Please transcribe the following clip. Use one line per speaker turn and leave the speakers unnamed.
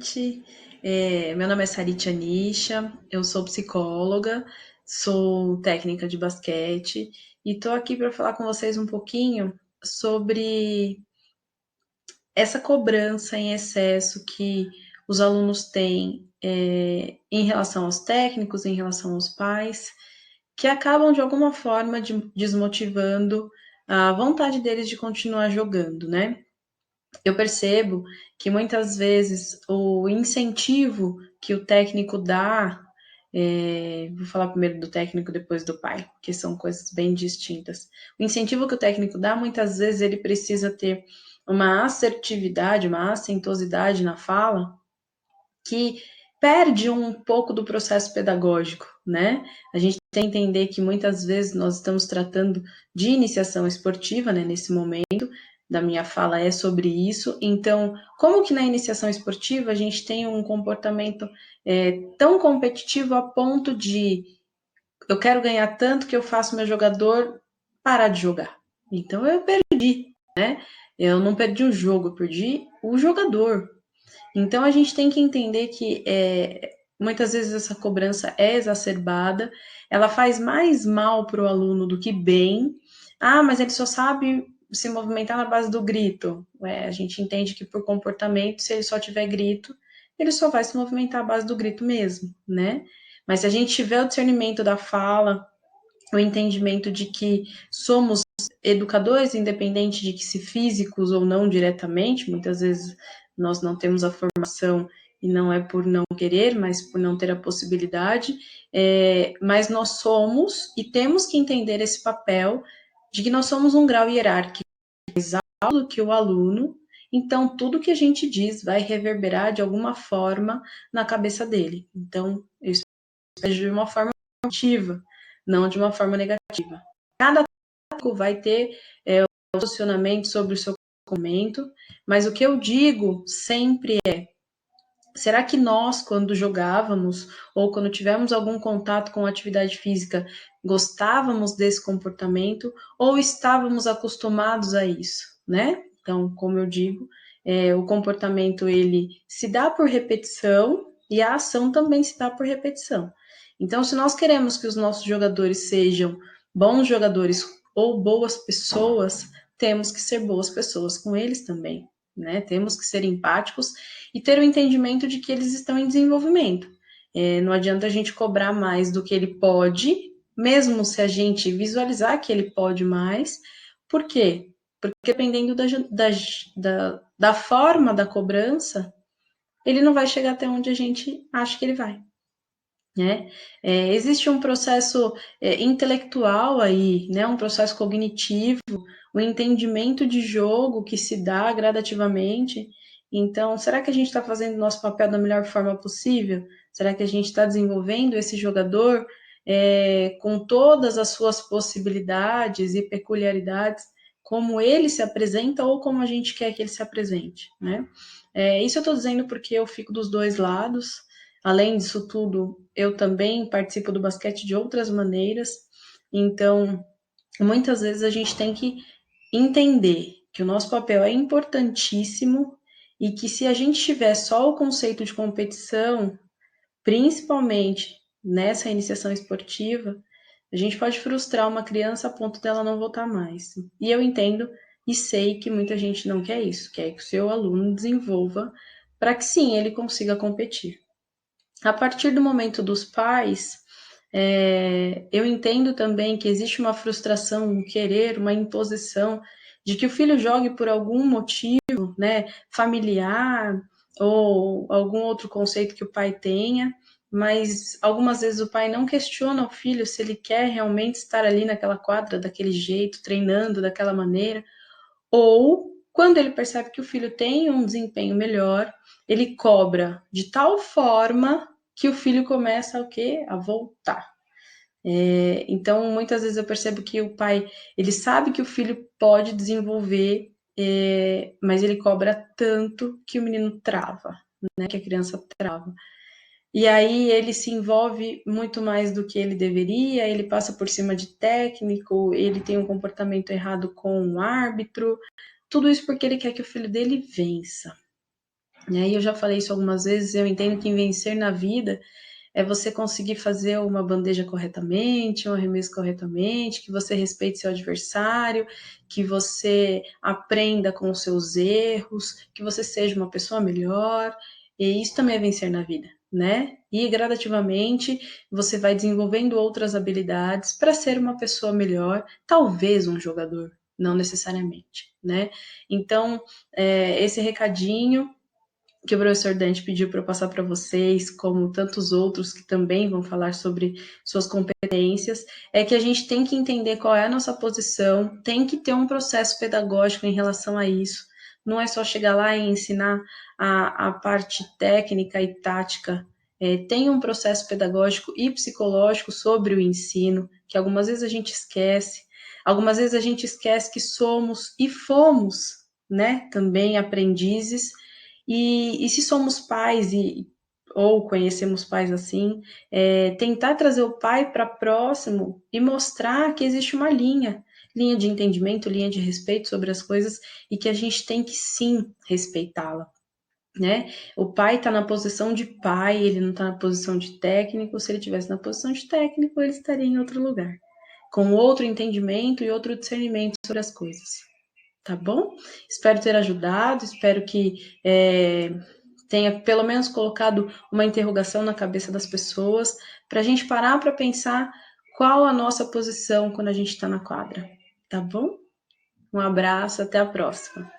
noite. Meu nome é Sarit Anisha, eu sou psicóloga, sou técnica de basquete e estou aqui para falar com vocês um pouquinho sobre essa cobrança em excesso que os alunos têm em relação aos técnicos, em relação aos pais, que acabam de alguma forma desmotivando a vontade deles de continuar jogando, né? Eu percebo que muitas vezes o incentivo que o técnico dá, vou falar primeiro do técnico, depois do pai, que são coisas bem distintas. O incentivo que o técnico dá, muitas vezes ele precisa ter uma assertividade, uma assentosidade na fala, que perde um pouco do processo pedagógico, né? A gente tem que entender que muitas vezes nós estamos tratando de iniciação esportiva, né, nesse momento, da minha fala é sobre isso. Então, como que na iniciação esportiva a gente tem um comportamento tão competitivo a ponto de eu quero ganhar tanto que eu faço meu jogador parar de jogar. Então eu perdi, né? Eu não perdi o jogo, eu perdi o jogador. Então a gente tem que entender que muitas vezes essa cobrança é exacerbada, ela faz mais mal para o aluno do que bem. Ah, mas ele só sabe se movimentar na base do grito. A gente entende que por comportamento, se ele só tiver grito, ele só vai se movimentar à base do grito mesmo, né? Mas se a gente tiver o discernimento da fala, o entendimento de que somos educadores, independente de que se físicos ou não diretamente, muitas vezes nós não temos a formação e não é por não querer, mas por não ter a possibilidade, mas nós somos e temos que entender esse papel de que nós somos um grau hierárquico mais alto que o aluno, então tudo que a gente diz vai reverberar de alguma forma na cabeça dele. Então, eu espero de uma forma positiva, não de uma forma negativa. Cada técnico vai ter um posicionamento sobre o seu comportamento, mas o que eu digo sempre é: será que nós, quando jogávamos ou quando tivemos algum contato com atividade física, gostávamos desse comportamento ou estávamos acostumados a isso, né? Então, como eu digo, o comportamento ele se dá por repetição e a ação também se dá por repetição. Então, se nós queremos que os nossos jogadores sejam bons jogadores ou boas pessoas, temos que ser boas pessoas com eles também, né? Temos que ser empáticos e ter o entendimento de que eles estão em desenvolvimento. Não adianta a gente cobrar mais do que ele pode, mesmo se a gente visualizar que ele pode mais. Por quê? Porque dependendo da forma da cobrança, ele não vai chegar até onde a gente acha que ele vai. Né? Existe um processo intelectual aí, né? Um processo cognitivo, o entendimento de jogo que se dá gradativamente. Então, será que a gente está fazendo o nosso papel da melhor forma possível? Será que a gente está desenvolvendo esse jogador com todas as suas possibilidades e peculiaridades, como ele se apresenta ou como a gente quer que ele se apresente, né? Isso eu estou dizendo porque eu fico dos dois lados. Além disso tudo, eu também participo do basquete de outras maneiras. Então, muitas vezes a gente tem que entender que o nosso papel é importantíssimo e que se a gente tiver só o conceito de competição, principalmente nessa iniciação esportiva, a gente pode frustrar uma criança a ponto dela não voltar mais. E eu entendo e sei que muita gente não quer isso, quer que o seu aluno desenvolva para que sim, ele consiga competir. A partir do momento dos pais, eu entendo também que existe uma frustração, um querer, uma imposição de que o filho jogue por algum motivo, né, familiar ou algum outro conceito que o pai tenha, mas algumas vezes o pai não questiona o filho se ele quer realmente estar ali naquela quadra, daquele jeito, treinando daquela maneira, ou quando ele percebe que o filho tem um desempenho melhor, ele cobra de tal forma que o filho começa o quê? A voltar. Então, muitas vezes eu percebo que o pai, ele sabe que o filho pode desenvolver, mas ele cobra tanto que o menino trava, né? Que a criança trava. E aí ele se envolve muito mais do que ele deveria, ele passa por cima de técnico, ele tem um comportamento errado com o árbitro, tudo isso porque ele quer que o filho dele vença. né? E eu já falei isso algumas vezes, eu entendo que vencer na vida é você conseguir fazer uma bandeja corretamente, um arremesso corretamente, que você respeite seu adversário, que você aprenda com os seus erros, que você seja uma pessoa melhor. E isso também é vencer na vida, né? E gradativamente você vai desenvolvendo outras habilidades para ser uma pessoa melhor, talvez um jogador, não necessariamente, né? Então, esse recadinho que o professor Dante pediu para eu passar para vocês, como tantos outros que também vão falar sobre suas competências, é que a gente tem que entender qual é a nossa posição, tem que ter um processo pedagógico em relação a isso. Não é só chegar lá e ensinar a parte técnica e tática. Tem um processo pedagógico e psicológico sobre o ensino, que algumas vezes a gente esquece. Algumas vezes a gente esquece que somos e fomos, né, também aprendizes e se somos pais ou conhecemos pais assim, tentar trazer o pai para próximo e mostrar que existe uma linha de entendimento, linha de respeito sobre as coisas e que a gente tem que sim respeitá-la, né? O pai está na posição de pai, ele não está na posição de técnico. Se ele tivesse na posição de técnico, ele estaria em outro lugar, com outro entendimento e outro discernimento sobre as coisas. Tá bom? Espero ter ajudado, espero que tenha pelo menos colocado uma interrogação na cabeça das pessoas, para a gente parar para pensar qual a nossa posição quando a gente está na quadra. Tá bom? Um abraço, até a próxima.